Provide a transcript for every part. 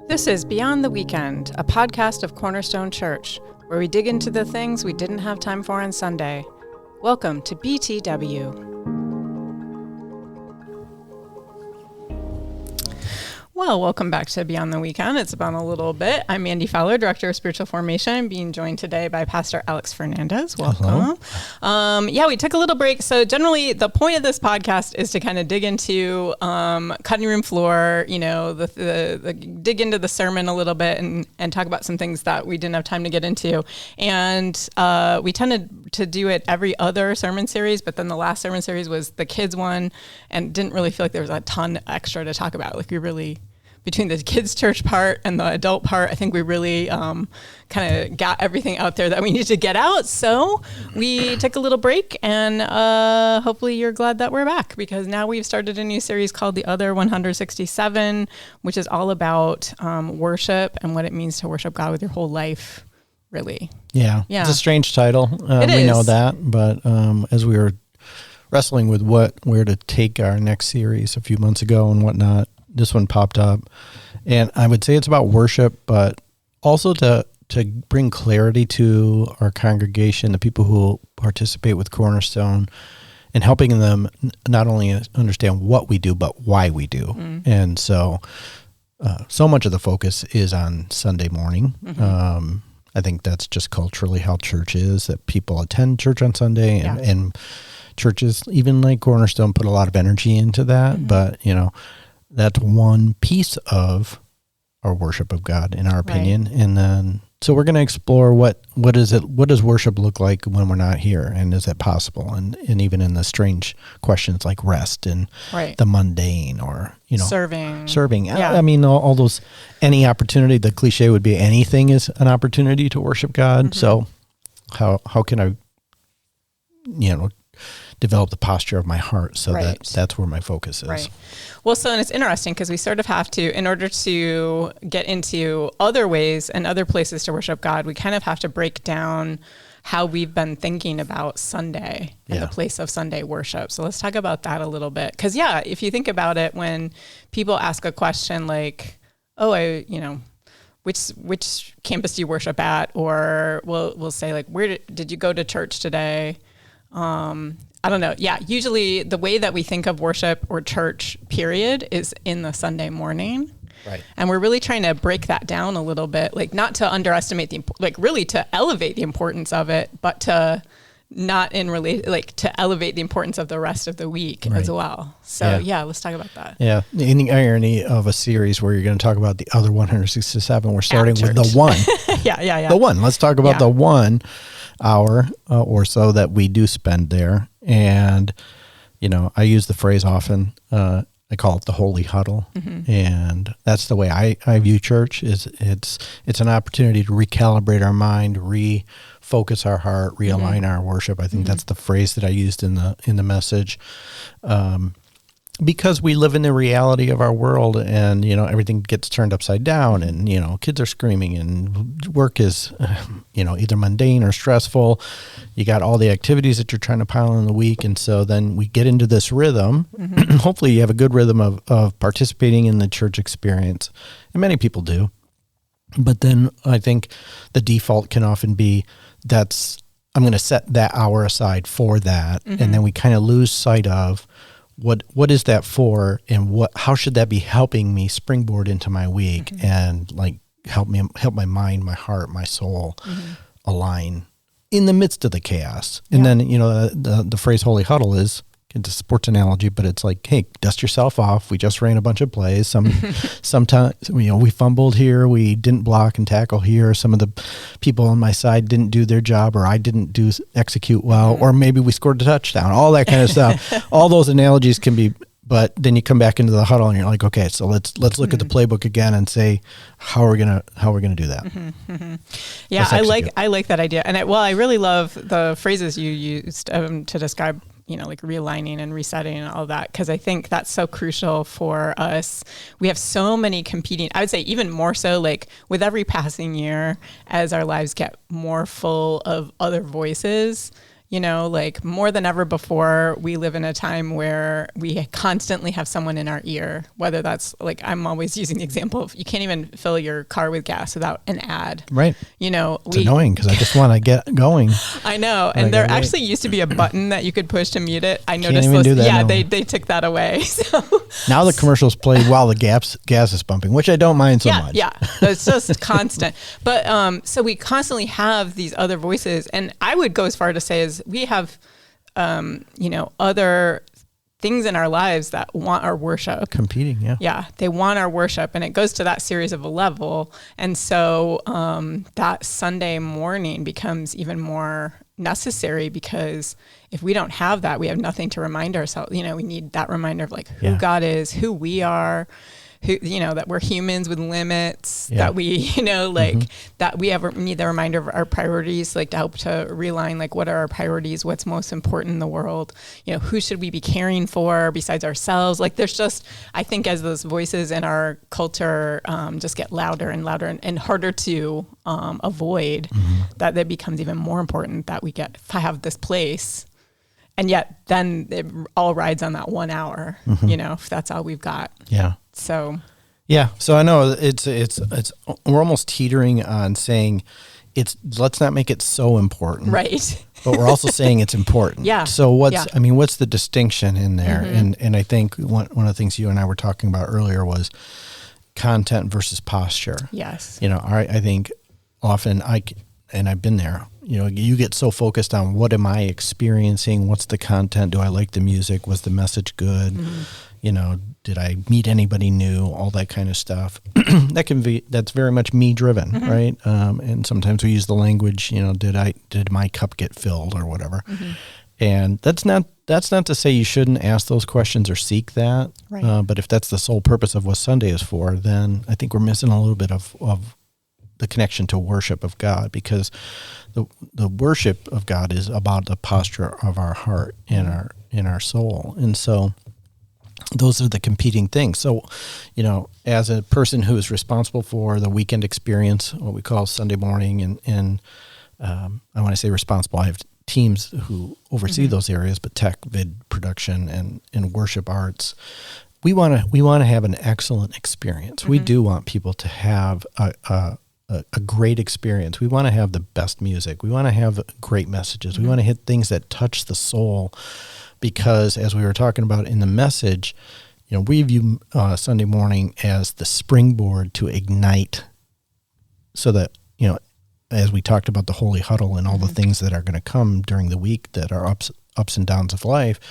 This is Beyond the Weekend, a podcast of Cornerstone Church, where we dig into the things we didn't have time for on Sunday. Welcome to BTW. Well, welcome back to Beyond the Weekend. It's been a little bit. I'm Mandy Fowler, Director of Spiritual Formation, being joined today by Pastor Alex Fernandez. Welcome. We took a little break. So generally, the point of this podcast is to kind of dig into cutting room floor, the dig into the sermon a little bit and talk about some things that we didn't have time to get into. And we tended to do it every other sermon series, but then the last sermon series was the kids one and didn't really feel like there was a ton extra to talk about. Like we really... Between the kids' church part and the adult part, I think we really kind of got everything out there that we needed to get out. So we took a little break, and hopefully you're glad that we're back, because now we've started a new series called The Other 167, which is all about worship and what it means to worship God with your whole life, really. Yeah. It's a strange title. We know that, but as we were wrestling with where to take our next series a few months ago and whatnot, this one popped up, and I would say it's about worship, but also to bring clarity to our congregation, the people who participate with Cornerstone, and helping them not only understand what we do, but why we do. And so much of the focus is on Sunday morning. I think that's just culturally how church is, that people attend church on Sunday, and churches, even like Cornerstone, put a lot of energy into that, but that's one piece of our worship of God, in our opinion. Right. And then, so we're going to explore what does worship look like when we're not here, and is it possible? And even in the strange questions like rest and the mundane, or serving. Yeah. I mean, all those, any opportunity. The cliche would be anything is an opportunity to worship God. So how can I, develop the posture of my heart so that's where my focus is. Right. Well, and it's interesting because we sort of have to, in order to get into other ways and other places to worship God, we kind of have to break down how we've been thinking about Sunday and the place of Sunday worship. So let's talk about that a little bit. Because if you think about it, when people ask a question like, which campus do you worship at? Or we'll say like, where did you go to church today? I don't know. Yeah. Usually the way that we think of worship or church period is in the Sunday morning. Right. And we're really trying to break that down a little bit, like not to underestimate really to elevate the importance of it, but to not to elevate the importance of the rest of the week as well. So let's talk about that. Yeah. In the irony of a series where you're going to talk about the other 167, we're starting with the one. The one. Let's talk about the 1 hour or so that we do spend there. And, I use the phrase often, I call it the holy huddle. And that's the way I view church. Is it's an opportunity to recalibrate our mind, refocus our heart, realign our worship. I think that's the phrase that I used in the message. Because we live in the reality of our world, and everything gets turned upside down, and kids are screaming, and work is either mundane or stressful. You got all the activities that you're trying to pile in the week, and so then we get into this rhythm. Hopefully you have a good rhythm of participating in the church experience, and many people do. But then I think the default can often be I'm going to set that hour aside for that, and then we kind of lose sight of what is that for, and how should that be helping me springboard into my week and help my mind, my heart, my soul align in the midst of the chaos. And then the phrase holy huddle is, it's a sports analogy, but it's like, hey, dust yourself off. We just ran a bunch of plays. Sometimes we fumbled here, we didn't block and tackle here. Some of the people on my side didn't do their job, or I didn't execute well, or maybe we scored a touchdown. All that kind of stuff. All those analogies can be. But then you come back into the huddle and you're like, okay, so let's look at the playbook again and say, how are we gonna do that? Yeah, I like that idea, and I really love the phrases you used to describe realigning and resetting and all that, because I think that's so crucial for us. We have so many competing, I would say even more so with every passing year, as our lives get more full of other voices, like more than ever before, we live in a time where we constantly have someone in our ear, whether that's like, I'm always using the example of you can't even fill your car with gas without an ad. Right. It's annoying because I just want to get going. I know. And there actually used to be a button that you could push to mute it. I noticed even do that now. they took that away. So now the commercials play while the gas is bumping, which I don't mind so much. Yeah. It's just constant. But so we constantly have these other voices. And I would go as far to say is we have, other things in our lives that want our worship. Competing, yeah. Yeah, they want our worship, and it goes to that series of a level. And so that Sunday morning becomes even more necessary, because if we don't have that, we have nothing to remind ourselves. We need that reminder of like who God is, who we are, who, that we're humans with limits, that we, that we need the reminder of our priorities, like to help to realign, like what are our priorities, what's most important in the world, who should we be caring for besides ourselves? Like there's just, I think as those voices in our culture just get louder and louder and harder to avoid, that it becomes even more important that we have this place. And yet then it all rides on that 1 hour, if that's all we've got. Yeah. So I know it's we're almost teetering on saying let's not make it so important. Right. But we're also saying it's important. Yeah. So what's the distinction in there? And I think one of the things you and I were talking about earlier was content versus posture. Yes. I think often and I've been there, you get so focused on what am I experiencing? What's the content? Do I like the music? Was the message good? Did I meet anybody new? All that kind of stuff. That's very much me driven, right? And sometimes we use the language, did my cup get filled or whatever? And that's not to say you shouldn't ask those questions or seek that. Right. But if that's the sole purpose of what Sunday is for, then I think we're missing a little bit of the connection to worship of God, because the worship of God is about the posture of our heart and our soul. And so those are the competing things. So, as a person who is responsible for the weekend experience, what we call Sunday morning, and I want to say responsible, I have teams who oversee those areas, but tech, vid production, and worship arts. We want to have an excellent experience. We do want people to have a great experience. We want to have the best music. We want to have great messages. We want to hit things that touch the soul, because as we were talking about in the message, we view Sunday morning as the springboard to ignite, so that, as we talked about the holy huddle and all the things that are going to come during the week that are ups and downs of life,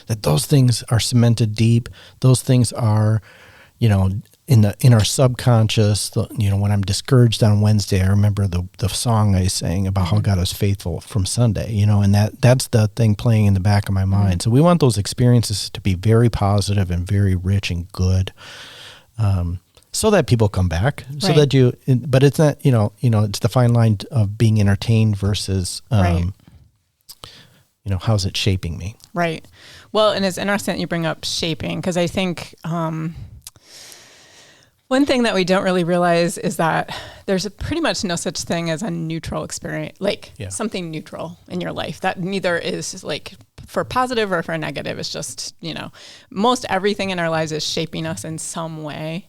that those things are cemented deep. Those things are, in our subconscious. When I'm discouraged on Wednesday, I remember the song I sang about how God is faithful from Sunday, and that's the thing playing in the back of my mind. So we want those experiences to be very positive and very rich and good, so that people come back, so that but it's not, it's the fine line of being entertained versus, how's it shaping me? Right. Well, and it's interesting that you bring up shaping, because I think, one thing that we don't really realize is that there's pretty much no such thing as a neutral experience, something neutral in your life that neither is like for positive or for negative. It's just, most everything in our lives is shaping us in some way.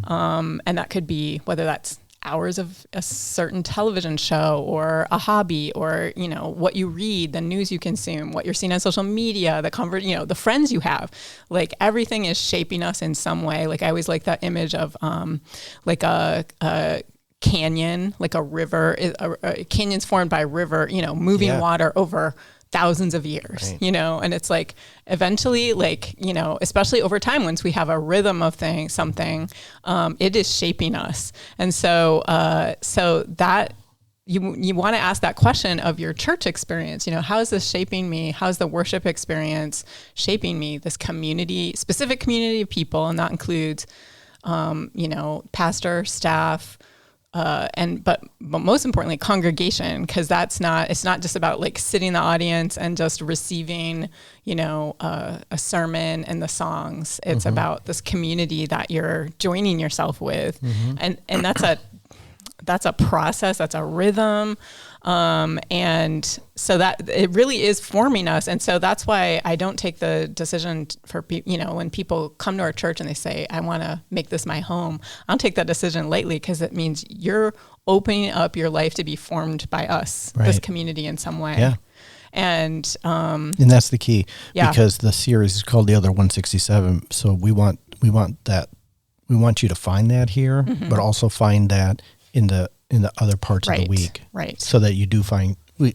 And that could be whether that's hours of a certain television show or a hobby, or, what you read, the news you consume, what you're seeing on social media, the friends you have, like everything is shaping us in some way. Like I always like that image of, like a canyon, like a river, a canyon's formed by a river, moving water over thousands of years, and it's like eventually, like, especially over time, once we have a rhythm of something, it is shaping us. And so that you want to ask that question of your church experience, how is this shaping me? How's the worship experience shaping me? This specific community of people, and that includes, pastor, staff, but most importantly, congregation, because it's not just about like sitting in the audience and just receiving, a sermon and the songs. It's about this community that you're joining yourself with. And that's a process, that's a rhythm. And so that it really is forming us. And so that's why I don't take the decision for people, when people come to our church and they say, I want to make this my home, I don't take that decision lightly, because it means you're opening up your life to be formed by us, this community in some way. Yeah. And that's the key, because the series is called The Other 167. So we want that. We want you to find that here, but also find that in the other parts of the week, so that you do find, we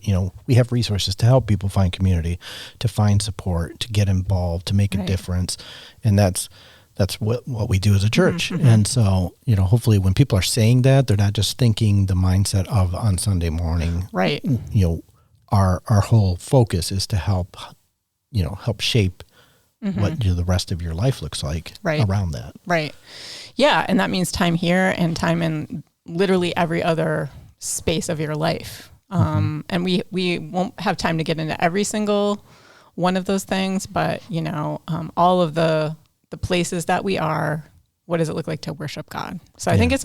have resources to help people find community, to find support, to get involved, to make a difference. And that's what we do as a church. And so, hopefully when people are saying that, they're not just thinking the mindset of on Sunday morning, our whole focus is to help shape what the rest of your life looks like around that. Right. Yeah. And that means time here and time in literally every other space of your life. And we won't have time to get into every single one of those things, but all of the places that we are, what does it look like to worship God? So I think it's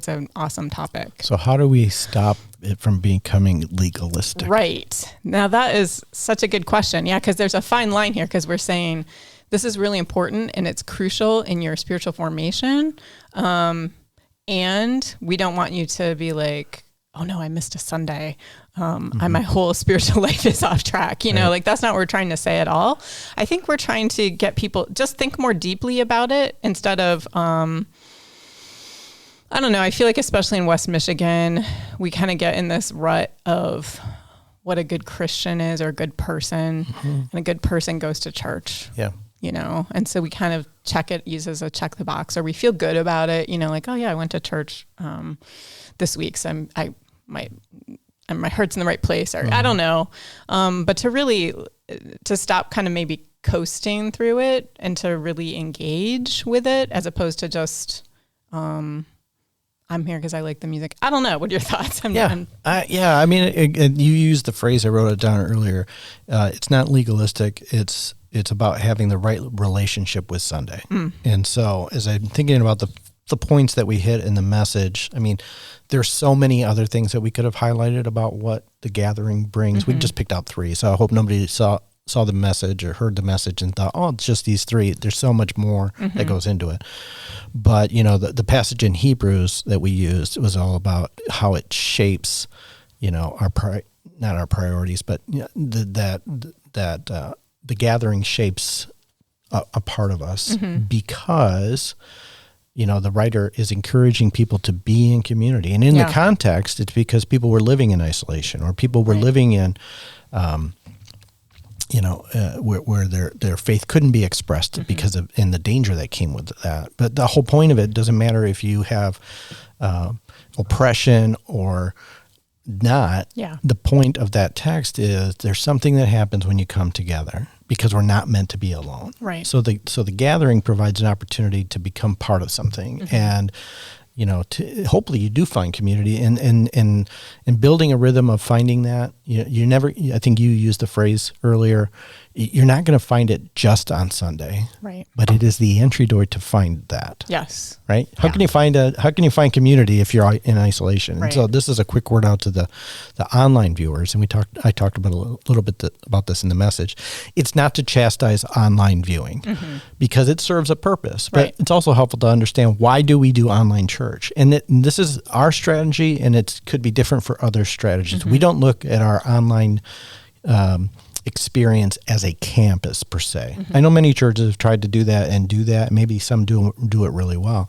an awesome topic. So how do we stop it from becoming legalistic? Right. Now that is such a good question. Yeah. Cause there's a fine line here, cause we're saying this is really important and it's crucial in your spiritual formation. And we don't want you to be like, oh no, I missed a Sunday. My whole spiritual life is off track. Like that's not what we're trying to say at all. I think we're trying to get people just think more deeply about it instead of, I don't know. I feel like especially in West Michigan, we kind of get in this rut of what a good Christian is or a good person, and a good person goes to church. Yeah. And so we kind of use as a check the box, or we feel good about it, like, oh yeah, I went to church, this week. So my heart's in the right place, or I don't know. But to stop kind of maybe coasting through it and to really engage with it, as opposed to just, I'm here because I like the music. I don't know. What are your thoughts? I mean, you used the phrase, I wrote it down earlier. It's not legalistic. It's about having the right relationship with Sunday. And so as I'm thinking about the points that we hit in the message, I mean, there's so many other things that we could have highlighted about what the gathering brings. We just picked out 3. So I hope nobody saw the message or heard the message and thought, oh, it's just these 3. There's so much more that goes into it. But, the passage in Hebrews that we used was all about how it shapes, not our priorities, but that the gathering shapes a part of us, because the writer is encouraging people to be in community. And in the context, it's because people were living in isolation, or people were living in, where their faith couldn't be expressed because of in the danger that came with that. But the whole point of it doesn't matter if you have oppression or not. The point of that text is there's something that happens when you come together, because we're not meant to be alone. Right. So the gathering provides an opportunity to become part of something, and hopefully you do find community, and building a rhythm of finding that. You never. I think you used the phrase earlier. You're not going to find it just on Sunday, right? But it is the entry door to find that. Yes. Right. How can you find community if you're in isolation? Right. And so this is a quick word out to the online viewers, and I talked about a little bit about this in the message. It's not to chastise online viewing, because it serves a purpose, but it's also helpful to understand why do we do online church, and this is our strategy, and it could be different for other strategies. We don't look at our online experience as a campus per se. I know many churches have tried to do that. Maybe some do it really well,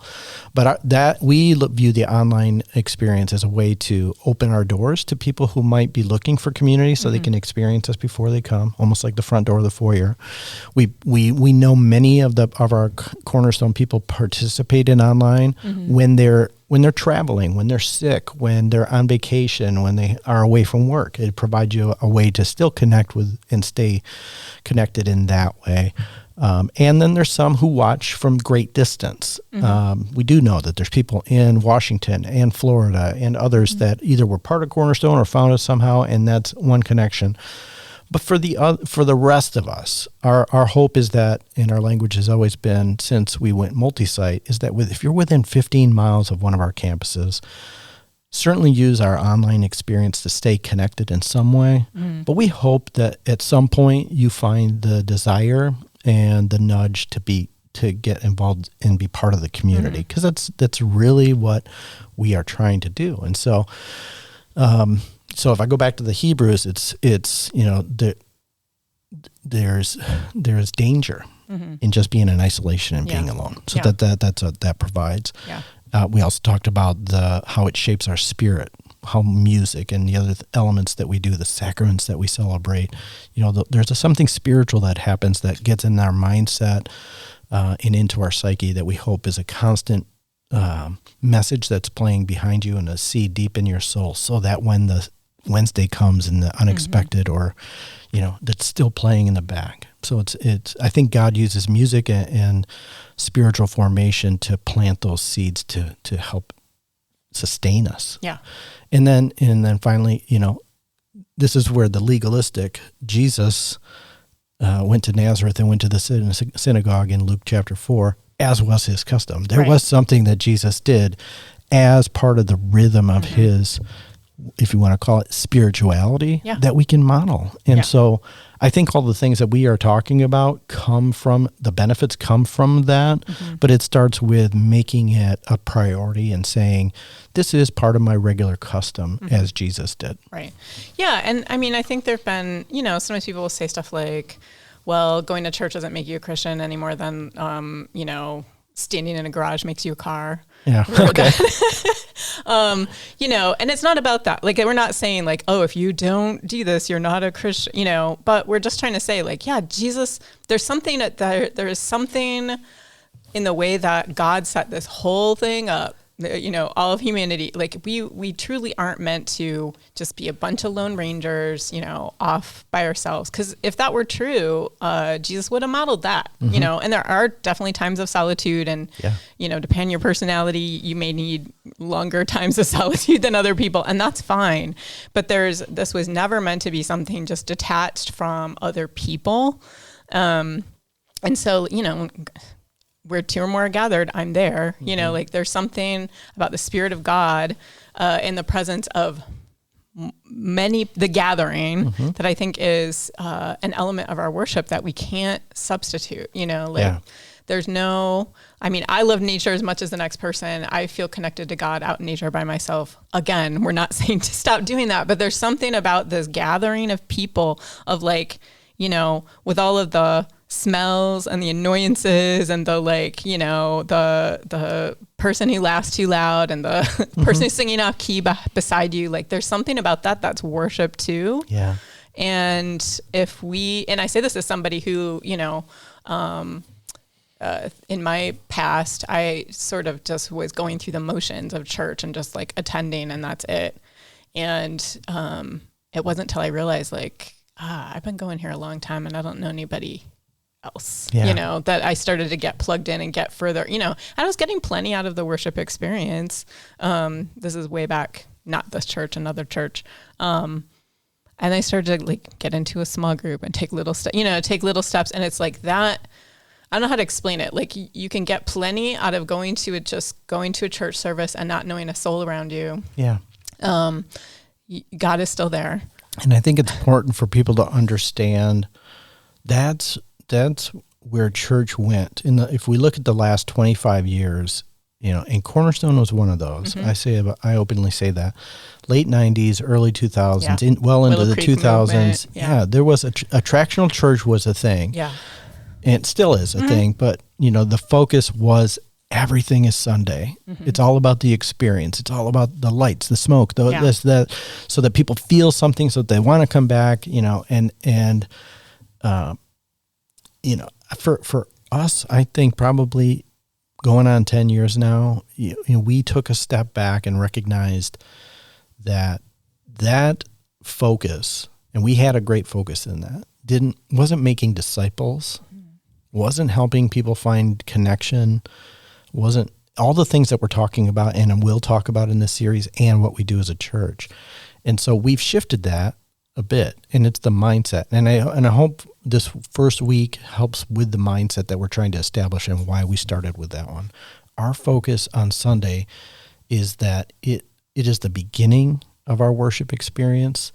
but we view the online experience as a way to open our doors to people who might be looking for community, so they can experience us before they come, almost like the front door of the foyer. We know many of our Cornerstone people participate in online when they're traveling, when they're sick, when they're on vacation, when they are away from work. It provides you a way to still connect with and stay connected in that way. And then there's some who watch from great distance. We do know that there's people in Washington and Florida and others that either were part of Cornerstone or found us somehow, and that's one connection. But for the rest of us, our hope is that, and our language has always been since we went multi-site, is that if you're within 15 miles of one of our campuses, we want you to certainly use our online experience to stay connected in some way. But we hope that at some point you find the desire and the nudge to get involved and be part of the community, because that's really what we are trying to do. And so, so if I go back to the Hebrews, it's there's danger in just being in isolation and being alone. So that's what that provides. Yeah. We also talked about how it shapes our spirit, how music and the other elements that we do, the sacraments that we celebrate, there's something spiritual that happens that gets in our mindset and into our psyche that we hope is a constant message that's playing behind you and a seed deep in your soul, so that when the Wednesday comes and the unexpected or, that's still playing in the back. So it's I think God uses music and spiritual formation to plant those seeds to help sustain us. Yeah. And then finally, this is where the legalistic Jesus went to Nazareth and went to the synagogue in Luke chapter 4, as was his custom. There was something that Jesus did as part of the rhythm of his, if you want to call it, spirituality that we can model. And so I think all the things that we are talking about the benefits come from that, but it starts with making it a priority and saying, this is part of my regular custom as Jesus did. Right. Yeah. And I mean, I think there've been, sometimes people will say stuff like, well, going to church doesn't make you a Christian any more than, standing in a garage makes you a car. Yeah. Okay. And it's not about that. Like, we're not saying like, oh, if you don't do this, you're not a Christian, but we're just trying to say like, yeah, Jesus, there's something there is something in the way that God set this whole thing up, all of humanity. Like we truly aren't meant to just be a bunch of Lone Rangers, off by ourselves. Because if that were true, Jesus would have modeled that, and there are definitely times of solitude and, depending on your personality, you may need longer times of solitude than other people, and that's fine. But this was never meant to be something just detached from other people. And so, where two or more are gathered, I'm there. Like there's something about the Spirit of God in the presence of the gathering that I think is an element of our worship that we can't substitute. There's I love nature as much as the next person. I feel connected to God out in nature by myself. Again, we're not saying to stop doing that, but there's something about this gathering of people of like, with all of the smells and the annoyances and the the person who laughs too loud and the person who's singing off key beside you, like there's something about that that's worship too. Yeah. And and I say this as somebody who, in my past, I sort of just was going through the motions of church and just like attending and that's it. And it wasn't until I realized like, I've been going here a long time and I don't know anybody else, that I started to get plugged in and get further, I was getting plenty out of the worship experience. This is way back, not this church, another church. And I started to like get into a small group and take little steps. And it's like that, I don't know how to explain it. Like you can get plenty out of going to a church service and not knowing a soul around you. Yeah. God is still there. And I think it's important for people to understand that's where church went. If we look at the last 25 years, and Cornerstone was one of those. I openly say that. Late 90s, early 2000s, into the 2000s. Yeah, there was attractional church was a thing. Yeah. And it still is a thing, but the focus was everything is Sunday. It's all about the experience. It's all about the lights, the smoke, this, that, so that people feel something, so that they want to come back. For us, I think probably going on 10 years now, we took a step back and recognized that focus, and we had a great focus in that, wasn't making disciples, wasn't helping people find connection, wasn't all the things that we're talking about and we'll talk about in this series and what we do as a church. And so we've shifted that a bit, and it's the mindset. And I hope this first week helps with the mindset that we're trying to establish and why we started with that one. Our focus on Sunday is that it is the beginning of our worship experience.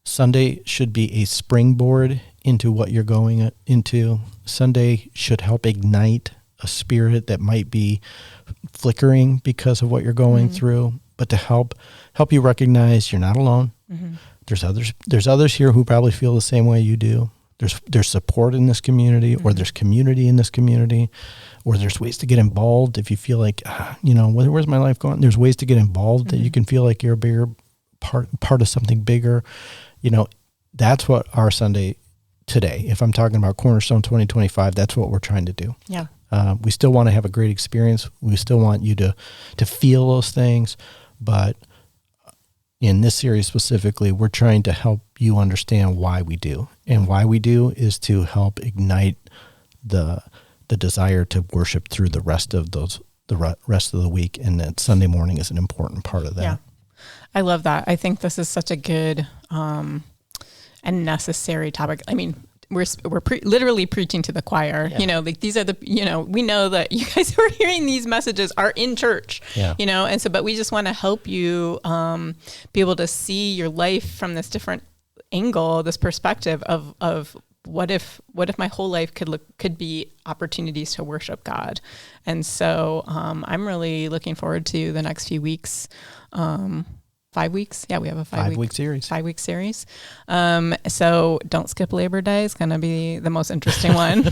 Sunday should be a springboard into what you're going into. Sunday should help ignite a spirit that might be flickering because of what you're going through, but to help you recognize you're not alone. There's others here who probably feel the same way you do. There's support in this community, or there's community in this community, or there's ways to get involved. If you feel like, where's my life going? There's ways to get involved that you can feel like you're a bigger part of something bigger. That's what our Sunday today, if I'm talking about Cornerstone 2025, that's what we're trying to do. Yeah. We still want to have a great experience. We still want you to feel those things, but in this series specifically, we're trying to help you understand why we do. And why we do is to help ignite the desire to worship through the rest of the week, and that Sunday morning is an important part of that. Yeah. I love that. I think this is such a good and necessary topic. I mean, we're literally preaching to the choir. Yeah. These are we know that you guys who are hearing these messages are in church. Yeah. And so, but we just want to help you be able to see your life from this different angle, this perspective of what if my whole life could be opportunities to worship God. And so I'm really looking forward to the next few weeks. 5 weeks. Yeah, we have a 5-week series. 5-week series. So don't skip Labor Day. It's going to be the most interesting one.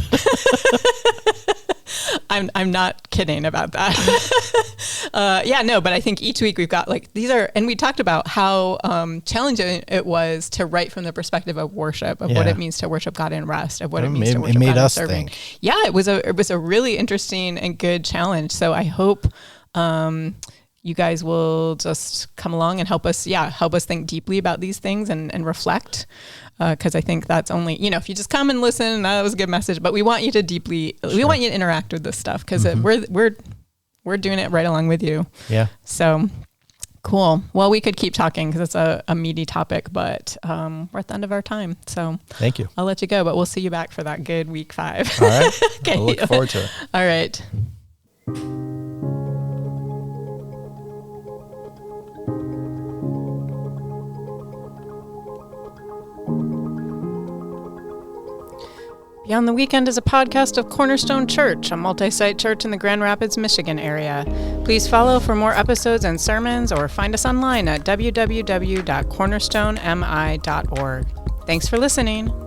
I'm not kidding about that. But I think each week we've got and we talked about how challenging it was to write from the perspective of worship, of what it means to worship God in rest, of what it means to worship God in serving. Think. Yeah, it was a really interesting and good challenge. So I hope you guys will just come along and help us think deeply about these things and reflect. Because I think that's only, if you just come and listen, that was a good message, but we want you to we want you to interact with this stuff, because we're doing it right along with you. Yeah. So cool. Well, we could keep talking because it's a meaty topic, but we're at the end of our time. So thank you. I'll let you go, but we'll see you back for that good week 5. All right. Okay. I look forward to it. All right. Beyond the Weekend is a podcast of Cornerstone Church, a multi-site church in the Grand Rapids, Michigan area. Please follow for more episodes and sermons, or find us online at www.cornerstonemi.org. Thanks for listening.